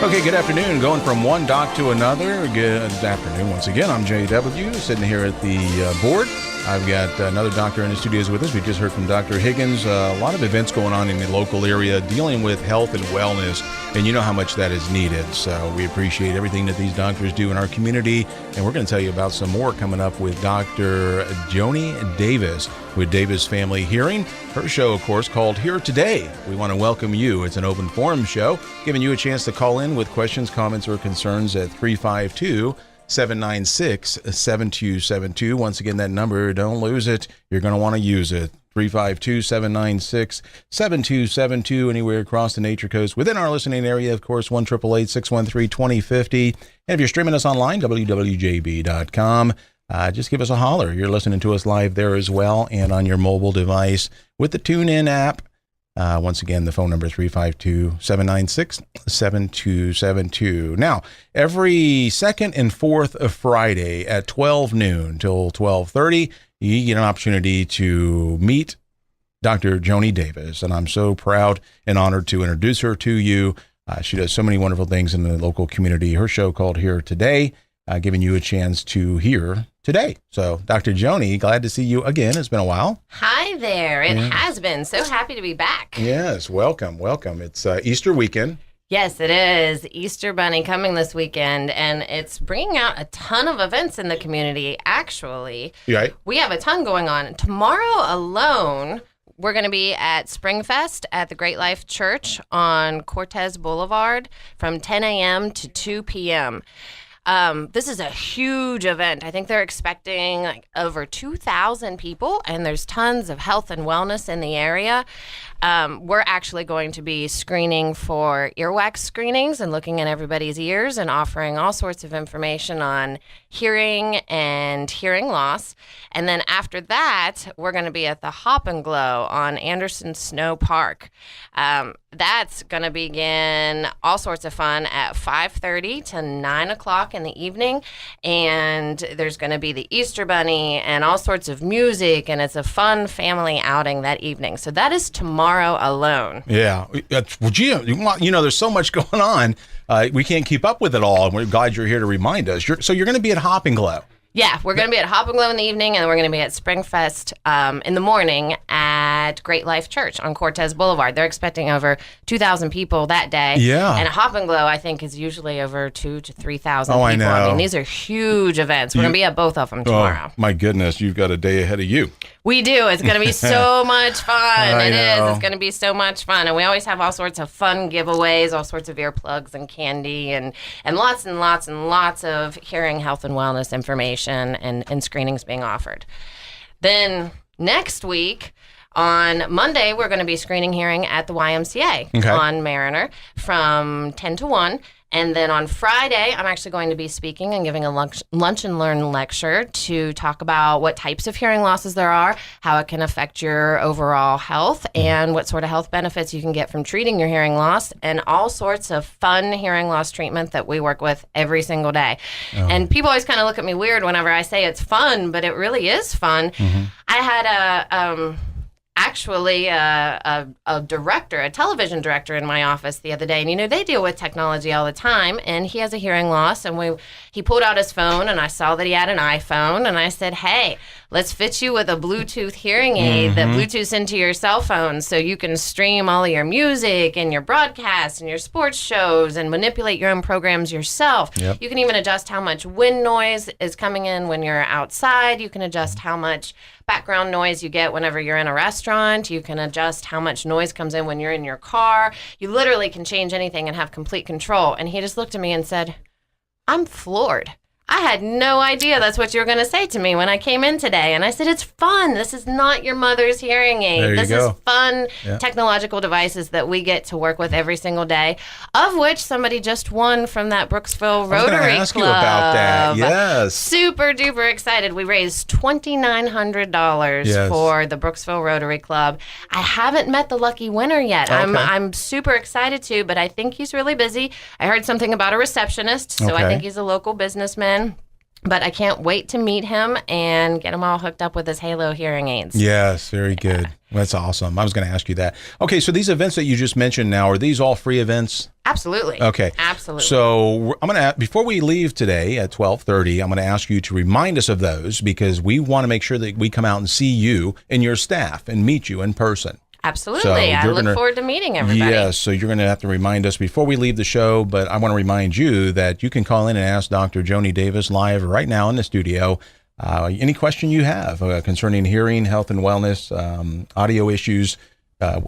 Okay, good afternoon. Going from one doc to another. Good afternoon once again. I'm JW, sitting here at the board. I've got another doctor in the studios with us. We just heard from Dr. Higgins. A lot of events going on in the local area dealing with health and wellness, and you know how much that is needed. So we appreciate everything that these doctors do in our community, and we're going to tell you about some more coming up with Dr. Joanie Davis with Davis Family Hearing. Her show, of course, called Here Today. We want to welcome you. It's an open forum show, giving you a chance to call in with questions, comments, or concerns at 352-796-7272. Once again, that number, don't lose it. You're going to want to use it. 352-796-7272, anywhere across the Nature Coast. Within our listening area, of course, 1-888-613-2050. And if you're streaming us online, www.jb.com. Just give us a holler. You're listening to us live there as well and on your mobile device with the TuneIn app. Once again, the phone number is 352-796-7272. Now, every second and fourth of Friday at 12 noon till 12:30, you get an opportunity to meet Dr. Joanie Davis, and I'm so proud and honored to introduce her to you. She does so many wonderful things in the local community. Her show called Here Today, giving you a chance to hear today. So, Dr. Joanie, glad to see you again. It's been a while. Hi there. It has been. So happy to be back. Yes, welcome, welcome. It's Easter weekend. Yes, it is. Easter Bunny coming this weekend, and it's bringing out a ton of events in the community, actually. Right. We have a ton going on. Tomorrow alone, we're going to be at Springfest at the Great Life Church on Cortez Boulevard from 10 a.m. to 2 p.m. This is a huge event. I think they're expecting over 2,000 people, and there's tons of health and wellness in the area. We're actually going to be screening for earwax screenings and looking at everybody's ears and offering all sorts of information on hearing and hearing loss. And then after that, we're going to be at the Hop and Glow on Anderson Snow Park. That's going to begin all sorts of fun at 5:30 to 9 o'clock in the evening. And there's going to be the Easter Bunny and all sorts of music, and it's a fun family outing that evening. So that is tomorrow alone. Yeah. Well, you know, there's so much going on. We can't keep up with it all, and we're glad you're here to remind us. So you're going to be at Hop and Glow. Yeah, we're going to be at Hop and Glow in the evening, and we're going to be at Springfest in the morning at Great Life Church on Cortez Boulevard. They're expecting over 2,000 people that day. Yeah. And a Hop and Glow, I think, is usually over 2,000 to 3,000 people. I know. I mean, these are huge events. We're going to be at both of them tomorrow. Oh, my goodness, you've got a day ahead of you. We do. It's going to be so much fun. It is. It's going to be so much fun. And we always have all sorts of fun giveaways, all sorts of earplugs and candy, and lots and lots and lots of hearing health and wellness information and screenings being offered. Then next week, on Monday, we're going to be screening hearing at the YMCA on Mariner from 10 to 1. And then on Friday, I'm actually going to be speaking and giving a lunch and learn lecture to talk about what types of hearing losses there are, how it can affect your overall health, and what sort of health benefits you can get from treating your hearing loss, and all sorts of fun hearing loss treatment that we work with every single day. Oh. And people always kind of look at me weird whenever I say it's fun, but it really is fun. Mm-hmm. I had a director, a television director in my office the other day, and they deal with technology all the time, and he has a hearing loss, and he pulled out his phone, and I saw that he had an iPhone, and I said, hey, let's fit you with a Bluetooth hearing aid that Bluetooths into your cell phone so you can stream all of your music and your broadcasts and your sports shows and manipulate your own programs yourself. Yep. You can even adjust how much wind noise is coming in when you're outside. You can adjust how much background noise you get whenever you're in a restaurant. You can adjust how much noise comes in when you're in your car. You literally can change anything and have complete control. And he just looked at me and said, I'm floored. I had no idea that's what you were going to say to me when I came in today. And I said, it's fun. This is not your mother's hearing aid. This is fun technological devices that we get to work with every single day, of which somebody just won from that Brooksville Rotary Club. I was going to ask you about that. Yes. Super duper excited. We raised $2,900 for the Brooksville Rotary Club. I haven't met the lucky winner yet. Okay. I'm super excited to, but I think he's really busy. I heard something about a receptionist, so I think he's a local businessman. But I can't wait to meet him and get him all hooked up with his Halo hearing aids. Yes, very good. That's awesome. I was going to ask you that. Okay, so these events that you just mentioned now, are these all free events? Absolutely. Okay. Absolutely. So I'm going to, before we leave today at 12:30, I'm going to ask you to remind us of those because we want to make sure that we come out and see you and your staff and meet you in person. Absolutely. So I look forward to meeting everybody. Yes, so you're going to have to remind us before we leave the show, but I want to remind you that you can call in and ask Dr. Joanie Davis live right now in the studio any question you have concerning hearing, health and wellness, audio issues.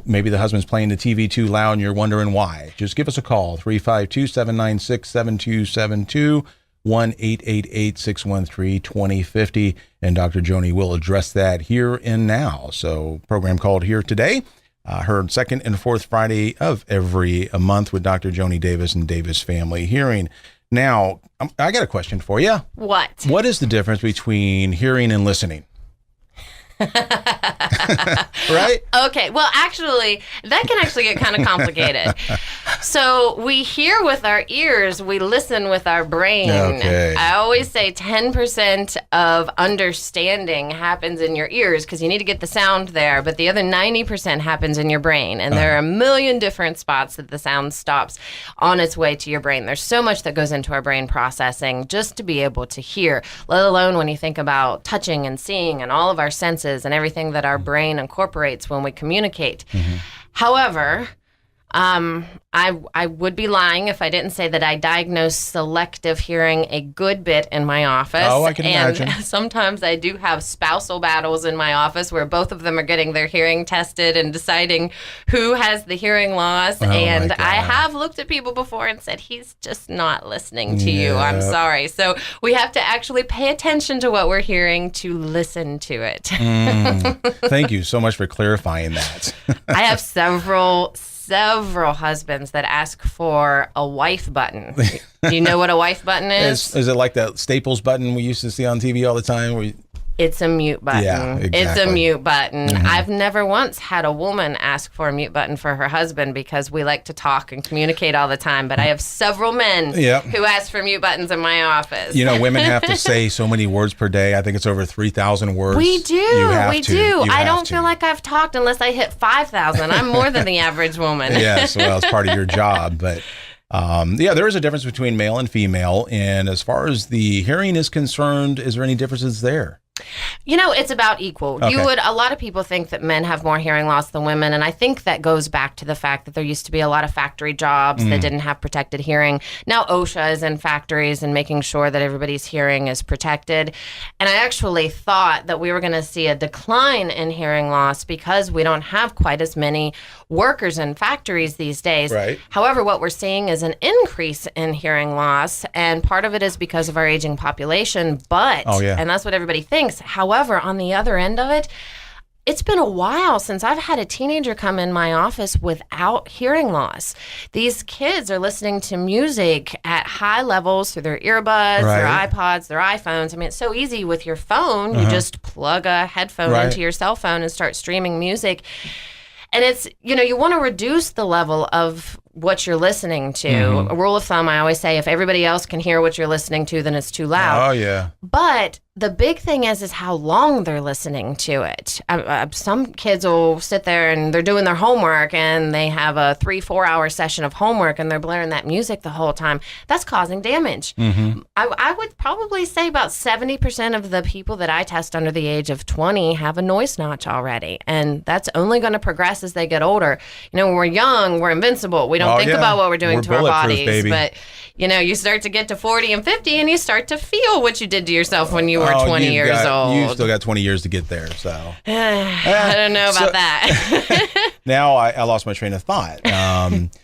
Maybe the husband's playing the TV too loud and you're wondering why. Just give us a call, 352-796-7272. 1-888-613-2050, and Dr. Joanie will address that here and now. So program called Here Today, heard second and fourth Friday of every month with Dr. Joanie Davis and Davis Family Hearing. Now, I got a question for you. What? What is the difference between hearing and listening? Right? Okay. Well, actually, that can actually get kind of complicated. So we hear with our ears, we listen with our brain. Okay. I always say 10% of understanding happens in your ears because you need to get the sound there, but the other 90% happens in your brain. And there are a million different spots that the sound stops on its way to your brain. There's so much that goes into our brain processing just to be able to hear, let alone when you think about touching and seeing and all of our senses and everything that our brain incorporates when we communicate. Mm-hmm. However, I would be lying if I didn't say that I diagnose selective hearing a good bit in my office. Oh, I can imagine. And sometimes I do have spousal battles in my office where both of them are getting their hearing tested and deciding who has the hearing loss. Oh, and I have looked at people before and said, he's just not listening to you. I'm sorry. So we have to actually pay attention to what we're hearing to listen to it. Thank you so much for clarifying that. I have several husbands that ask for a wife button. Do you know what a wife button is? Is it like that Staples button we used to see on TV all the time? Where It's a mute button. Yeah, exactly. It's a mute button. Mm-hmm. I've never once had a woman ask for a mute button for her husband because we like to talk and communicate all the time. But I have several men who ask for mute buttons in my office. You know, women have to say so many words per day. I think it's over 3,000 words. We do. You do. I don't feel like I've talked unless I hit 5,000. I'm more than the average woman. Yes, well, it's part of your job. But there is a difference between male and female. And as far as the hearing is concerned, is there any differences there? You know, it's about equal. Okay. A lot of people think that men have more hearing loss than women, and I think that goes back to the fact that there used to be a lot of factory jobs that didn't have protected hearing. Now OSHA is in factories and making sure that everybody's hearing is protected. And I actually thought that we were going to see a decline in hearing loss because we don't have quite as many workers in factories these days. Right. However, what we're seeing is an increase in hearing loss, and part of it is because of our aging population, and that's what everybody thinks. However, on the other end of it, it's been a while since I've had a teenager come in my office without hearing loss. These kids are listening to music at high levels through their earbuds, their iPods, their iPhones. I mean, it's so easy with your phone. You just plug a headphone into your cell phone and start streaming music. And it's, you want to reduce the level of what you're listening to. A rule of thumb, I always say, if everybody else can hear what you're listening to, then it's too loud. Oh, yeah. But the big thing is how long they're listening to it. Some kids will sit there and they're doing their homework and they have a 3-4 hour session of homework and they're blaring that music the whole time. That's causing damage. I would probably say about 70% of the people that I test under the age of 20 have a noise notch already. And that's only going to progress as they get older. When we're young, we're invincible. We don't think about what we're doing to our bodies. Baby. But, you start to get to 40 and 50 and you start to feel what you did to yourself when you were 20 years old. You still got 20 years to get there, so. I don't know about that. Now I lost my train of thought.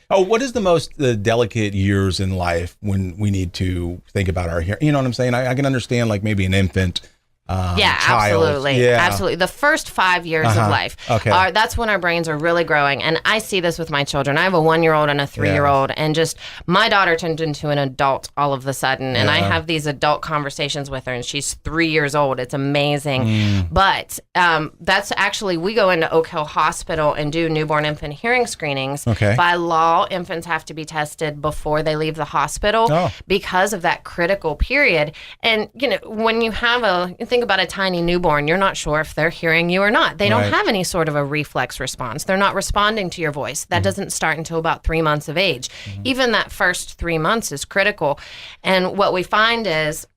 What is the delicate years in life when we need to think about our hearing? You know what I'm saying? I can understand like maybe an infant Yeah, child. absolutely. Yeah. Absolutely. The first 5 years of life, Okay. that's when our brains are really growing. And I see this with my children. I have a 1-year-old and a 3-year-old, and just my daughter turned into an adult all of a sudden. And I have these adult conversations with her, and she's 3 years old. It's amazing. But that's actually, we go into Oak Hill Hospital and do newborn infant hearing screenings. Okay. By law, infants have to be tested before they leave the hospital because of that critical period. And, when you have think about a tiny newborn, you're not sure if they're hearing you or not. They don't have any sort of a reflex response. They're not responding to your voice. That doesn't start until about 3 months of age. Even that first 3 months is critical. And what we find is,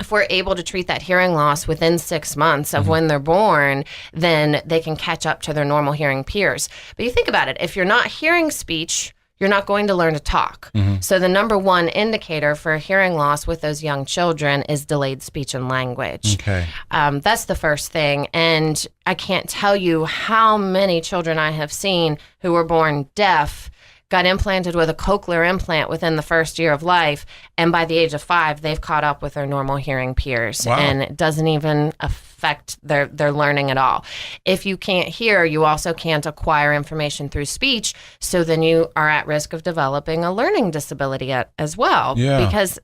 if we're able to treat that hearing loss within 6 months of when they're born, then they can catch up to their normal hearing peers. But you think about it, if you're not hearing speech, you're not going to learn to talk. So the number one indicator for hearing loss with those young children is delayed speech and language. Okay. That's the first thing. And I can't tell you how many children I have seen who were born deaf, got implanted with a cochlear implant within the first year of life, and by the age of 5, they've caught up with their normal hearing peers. Wow. And it doesn't even affect their learning at all. If you can't hear, you also can't acquire information through speech, so then you are at risk of developing a learning disability as well. Yeah. Because,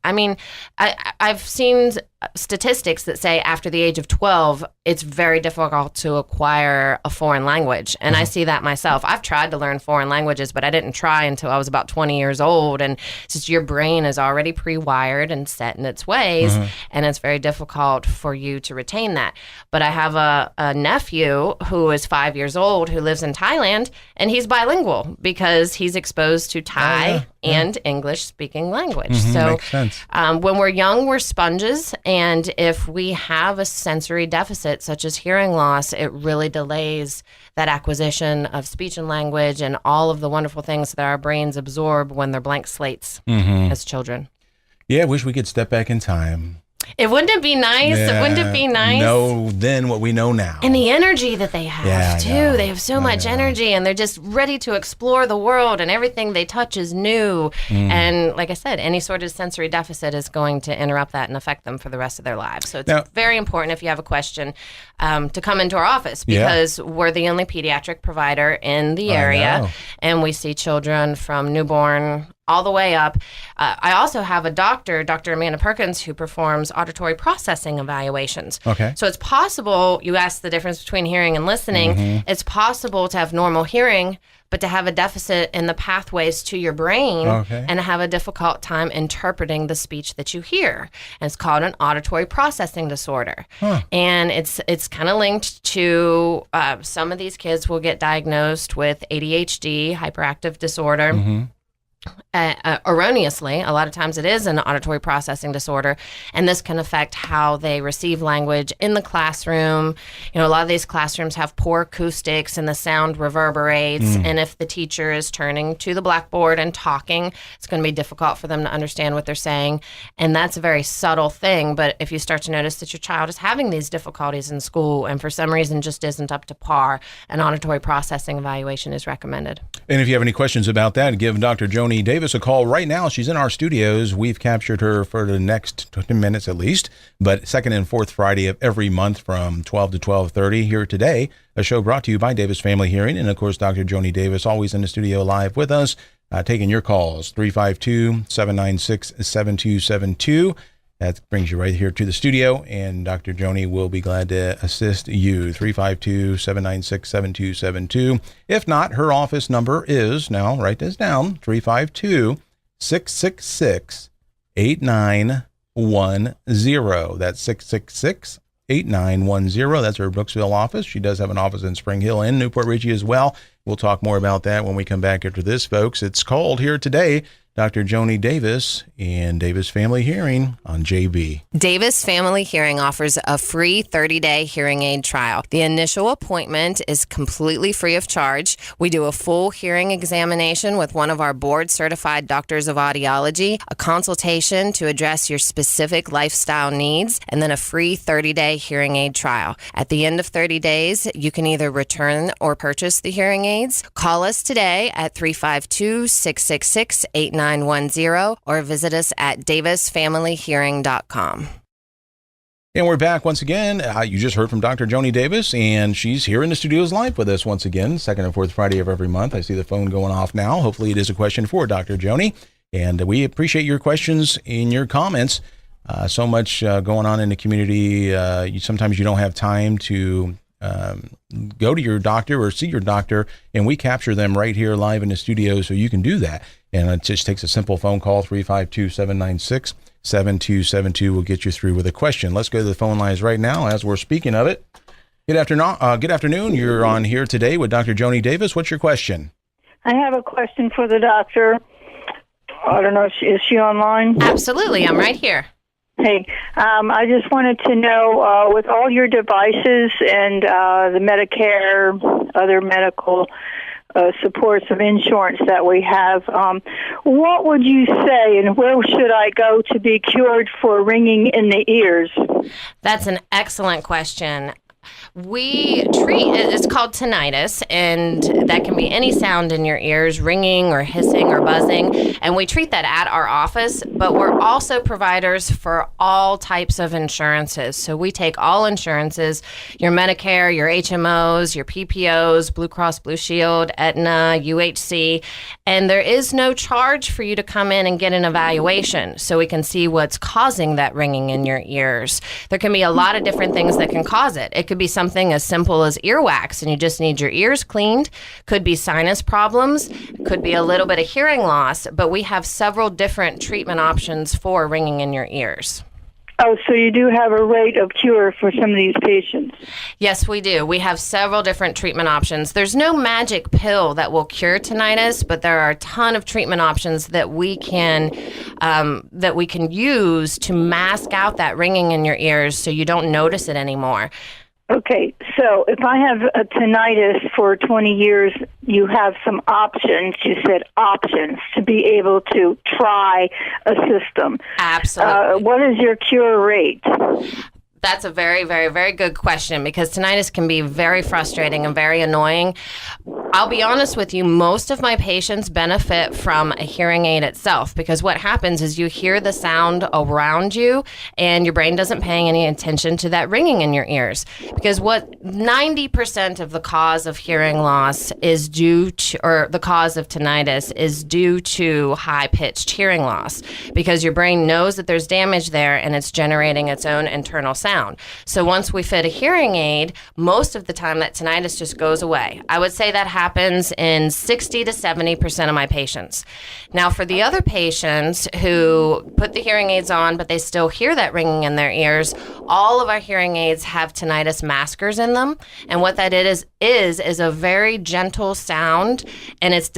I've seen statistics that say after the age of 12, it's very difficult to acquire a foreign language. And I see that myself. I've tried to learn foreign languages, but I didn't try until I was about 20 years old. And it's just your brain is already pre-wired and set in its ways. And it's very difficult for you to retain that. But I have a nephew who is 5 years old who lives in Thailand, and he's bilingual because he's exposed to Thai and English speaking language. So Makes sense. when we're young, we're sponges. And if we have a sensory deficit, such as hearing loss, it really delays that acquisition of speech and language and all of the wonderful things that our brains absorb when they're blank slates as children. Yeah, I wish we could step back in time. Wouldn't it be nice? Yeah, Wouldn't it be nice? know then what we know now. And the energy that they have, Yeah, I too. know. They have so much energy, and they're just ready to explore the world, and everything they touch is new. And like I said, any sort of sensory deficit is going to interrupt that and affect them for the rest of their lives. So it's very important, if you have a question, to come into our office, because we're the only pediatric provider in the area, and we see children from newborn all the way up. I also have a doctor, Dr. Amanda Perkins, who performs auditory processing evaluations. Okay. So it's possible, you asked the difference between hearing and listening, it's possible to have normal hearing, but to have a deficit in the pathways to your brain and have a difficult time interpreting the speech that you hear. And it's called an auditory processing disorder. And it's kind of linked to some of these kids will get diagnosed with ADHD, hyperactive disorder. Erroneously. A lot of times it is an auditory processing disorder, and this can affect how they receive language in the classroom. A lot of these classrooms have poor acoustics and the sound reverberates, and if the teacher is turning to the blackboard and talking, it's going to be difficult for them to understand what they're saying. And that's a very subtle thing, but if you start to notice that your child is having these difficulties in school and for some reason just isn't up to par, an auditory processing evaluation is recommended. And if you have any questions about that, give Dr. Joanie Davis a call right now. She's in our studios. We've captured her for the next 20 minutes at least, but second and fourth Friday of every month from 12 to 12:30 here today. A show brought to you by Davis Family Hearing. And of course, Dr. Joanie Davis always in the studio live with us, taking your calls, 352-796-7272. That brings you right here to the studio, and Dr. Joanie will be glad to assist you, 352-796-7272. If not, her office number is, now write this down, 352-666-8910. That's 666-8910. That's her Brooksville office. She does have an office in Spring Hill and Newport Richey as well. We'll talk more about that when we come back after this, folks. It's called here today, Dr. Joanie Davis and Davis Family Hearing on JB. Davis Family Hearing offers a free 30-day hearing aid trial. The initial appointment is completely free of charge. We do a full hearing examination with one of our board-certified doctors of audiology, a consultation to address your specific lifestyle needs, and then a free 30-day hearing aid trial. At the end of 30 days, you can either return or purchase the hearing aids. Call us today at 352-666-8910 or visit us at davisfamilyhearing.com. And we're back once again. You just heard from Dr. Joanie Davis, and she's here in the studios live with us once again, second and fourth Friday of every month. I see the phone going off now. Hopefully it is a question for Dr. Joanie. And we appreciate your questions and your comments. So much going on in the community. Sometimes you don't have time to go to your doctor or see your doctor, and we capture them right here live in the studio so you can do that. And it just takes a simple phone call, 352-796-7272 will get you through with a question. Let's go to the phone lines right now as we're speaking of it. Good afternoon. You're on here today with Dr. Joanie Davis. What's your question? I have a question for the doctor. I don't know, is she online? Absolutely, I'm right here. Hey, I just wanted to know, with all your devices and the Medicare, other medical supports of insurance that we have, what would you say, and where should I go to be cured for ringing in the ears? That's an excellent question. We treat, it's called tinnitus, and that can be any sound in your ears, ringing or hissing or buzzing, and we treat that at our office, but we're also providers for all types of insurances. So we take all insurances, your Medicare, your HMOs, your PPOs, Blue Cross Blue Shield, Aetna, UHC, and there is no charge for you to come in and get an evaluation so we can see what's causing that ringing in your ears. There can be a lot of different things that can cause it. It could be something as simple as earwax and you just need your ears cleaned. Could be sinus problems. Could be a little bit of hearing loss. But we have several different treatment options for ringing in your ears. Oh, so you do have a rate of cure for some of these patients? Yes, we do. We have several different treatment options. There's no magic pill that will cure tinnitus, but there are a ton of treatment options that we can use to mask out that ringing in your ears so you don't notice it anymore. Okay, so if I have a tinnitus for 20 years, you have some options, you said options, to be able to try a system. Absolutely. What is your cure rate? That's a very, very, very good question because tinnitus can be very frustrating and very annoying. I'll be honest with you, most of my patients benefit from a hearing aid itself because what happens is you hear the sound around you and your brain doesn't pay any attention to that ringing in your ears. Because what 90% of the cause of hearing loss is due to, or the cause of tinnitus is due to high-pitched hearing loss because your brain knows that there's damage there and it's generating its own internal sound. So once we fit a hearing aid, most of the time that tinnitus just goes away. I would say that happens in 60 to 70% of my patients. Now, for the other patients who put the hearing aids on, but they still hear that ringing in their ears, all of our hearing aids have tinnitus maskers in them. And what that is a very gentle sound, and it's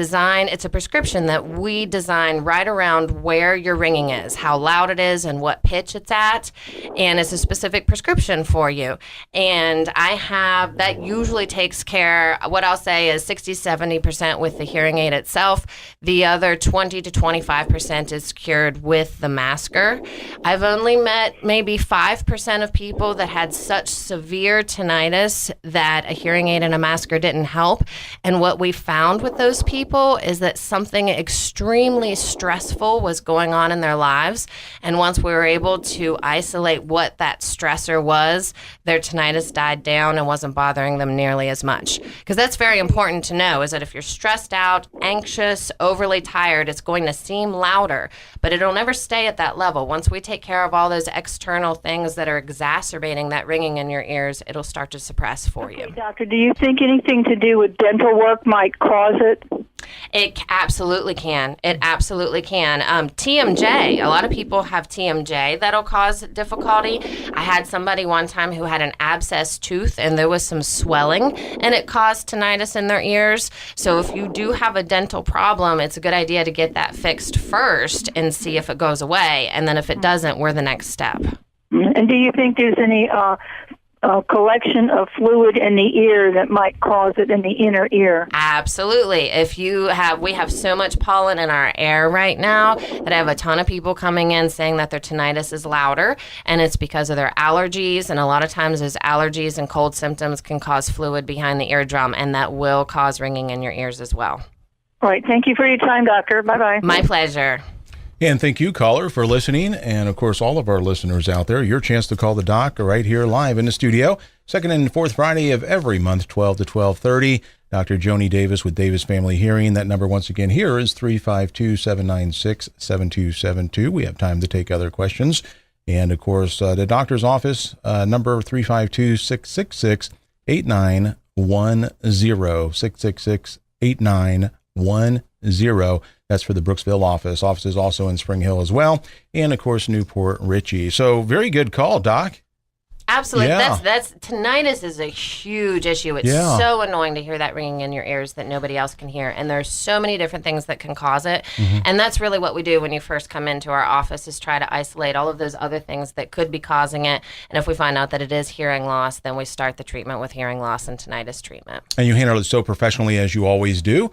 a prescription that we design right around where your ringing is, how loud it is and what pitch it's at. And it's a specific prescription for you. And that usually takes care, what I'll say is 60-70% with the hearing aid itself. The other 20 to 25% is cured with the masker. I've only met maybe 5% of people that had such severe tinnitus that a hearing aid and a masker didn't help. And what we found with those people is that something extremely stressful was going on in their lives. And once we were able to isolate what that stressor was, their tinnitus died down and wasn't bothering them nearly as much. Because that's very important to know, is that if you're stressed out, anxious, overly tired, it's going to seem louder, but it'll never stay at that level. Once we take care of all those external things that are exacerbating that ringing in your ears, it'll start to suppress for you. Doctor, do you think anything to do with dental work might cause it? It absolutely can. It absolutely can. TMJ, a lot of people have TMJ that'll cause difficulty. I had somebody one time who had an abscessed tooth and there was some swelling and it caused tinnitus in their ears. So if you do have a dental problem, it's a good idea to get that fixed first and see if it goes away. And then if it doesn't, we're the next step. And do you think there's any collection of fluid in the ear that might cause it in the inner ear? Absolutely. We have so much pollen in our air right now that I have a ton of people coming in saying that their tinnitus is louder, and it's because of their allergies. And a lot of times those allergies and cold symptoms can cause fluid behind the eardrum, and that will cause ringing in your ears as well. All right. Thank you for your time, doctor. Bye-bye. My pleasure. And thank you, caller, for listening. And, of course, all of our listeners out there, your chance to call the doc right here live in the studio. Second and fourth Friday of every month, 12 to 12:30. Dr. Joanie Davis with Davis Family Hearing. That number, once again, here is 352-796-7272. We have time to take other questions. And, of course, the doctor's office, number 352-666-8910. 666-8910. That's for the Brooksville office. Office is also in Spring Hill as well. And, of course, Newport Richey. So very good call, Doc. Absolutely. Yeah. That's tinnitus is a huge issue. It's so annoying to hear that ringing in your ears that nobody else can hear. And there's so many different things that can cause it. And that's really what we do when you first come into our office, is try to isolate all of those other things that could be causing it. And if we find out that it is hearing loss, then we start the treatment with hearing loss and tinnitus treatment. And you handle it so professionally as you always do.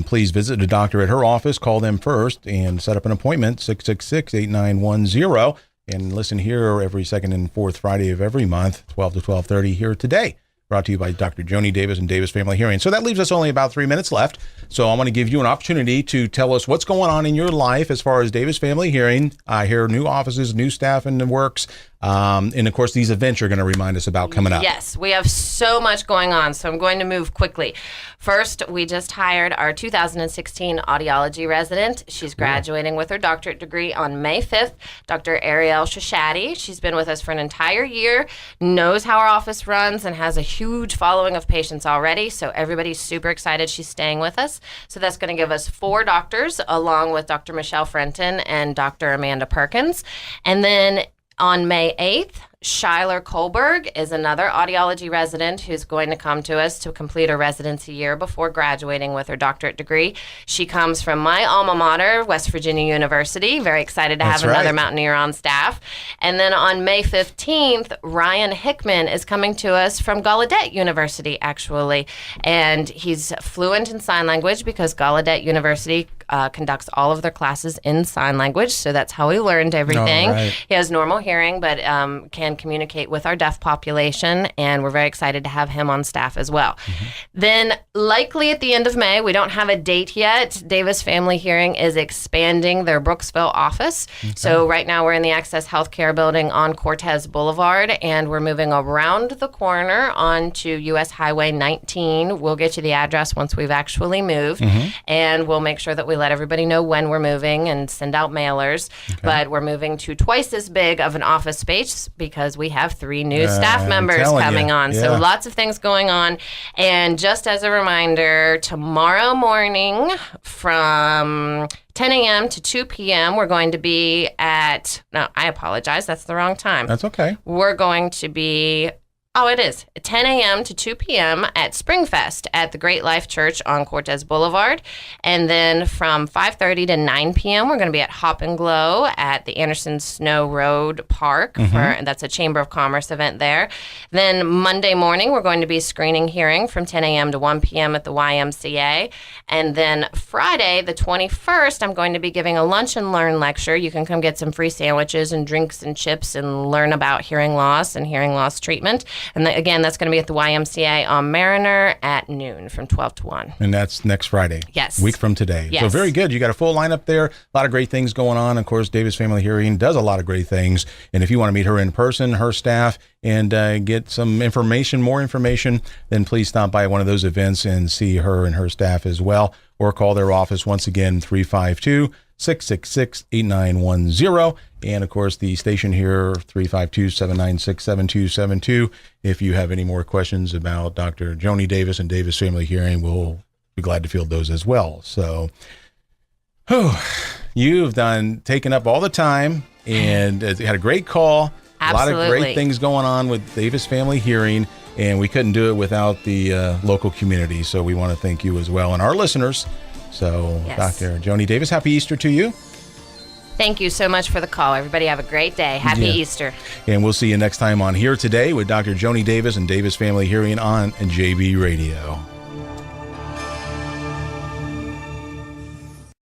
Please visit the doctor at her office. Call them first and set up an appointment, 666-8910. And listen here every second and fourth Friday of every month, 12 to 12:30 here today. Brought to you by Dr. Joanie Davis and Davis Family Hearing. So that leaves us only about 3 minutes left. So I want to give you an opportunity to tell us what's going on in your life as far as Davis Family Hearing. I hear new offices, new staff in the works. And, of course, these events you're going to remind us about coming up. Yes, we have so much going on, so I'm going to move quickly. First, we just hired our 2016 audiology resident. She's graduating with her doctorate degree on May 5th, Dr. Ariel Shashadi. She's been with us for an entire year, knows how our office runs, and has a huge following of patients already, so everybody's super excited she's staying with us. So that's going to give us 4 doctors, along with Dr. Michelle Frenton and Dr. Amanda Perkins. And then on May 8th, Schuyler Kohlberg is another audiology resident who's going to come to us to complete her residency year before graduating with her doctorate degree. She comes from my alma mater, West Virginia University. Very excited to have another Mountaineer on staff. And then on May 15th, Ryan Hickman is coming to us from Gallaudet University, actually. And he's fluent in sign language because Gallaudet University conducts all of their classes in sign language. So that's how he learned everything. He has normal hearing, but can communicate with our deaf population, and we're very excited to have him on staff as well. Then likely at the end of May, we don't have a date yet, Davis Family Hearing is expanding their Brooksville office. So right now we're in the Access Healthcare building on Cortez Boulevard, and we're moving around the corner onto US Highway 19. We'll get you the address once we've actually moved, and we'll make sure that we let everybody know when we're moving and send out mailers. But we're moving to twice as big of an office space because we have 3 new staff members coming on. So lots of things going on. And just as a reminder, tomorrow morning from 10 a.m. to 2 p.m., we're going to be at, no, I apologize, that's the wrong time. That's okay. We're going to be, it is 10 a.m. to 2 p.m. at Springfest at the Great Life Church on Cortez Boulevard. And then from 5:30 to 9 p.m., we're going to be at Hop and Glow at the Anderson Snow Road Park. That's a Chamber of Commerce event there. Then Monday morning, we're going to be screening hearing from 10 a.m. to 1 p.m. at the YMCA. And then Friday, the 21st, I'm going to be giving a lunch and learn lecture. You can come get some free sandwiches and drinks and chips and learn about hearing loss and hearing loss treatment. And again, that's going to be at the YMCA on Mariner at noon from 12 to 1. And that's next Friday. Yes. A week from today. Yes. So very good. You got a full lineup there. A lot of great things going on. Of course, Davis Family Hearing does a lot of great things. And if you want to meet her in person, her staff, and get some information, more information, then please stop by one of those events and see her and her staff as well. Or call their office once again, 352-666-8910. And, of course, the station here, 352-796-7272. If you have any more questions about Dr. Joanie Davis and Davis Family Hearing, we'll be glad to field those as well. So, you've taken up all the time and had a great call. Absolutely. A lot of great things going on with Davis Family Hearing, and we couldn't do it without the local community. So we want to thank you as well and our listeners. So, Dr. Joanie Davis, happy Easter to you. Thank you so much for the call. Everybody have a great day. Happy Easter. And we'll see you next time on Here Today with Dr. Joanie Davis and Davis Family Hearing on JB Radio.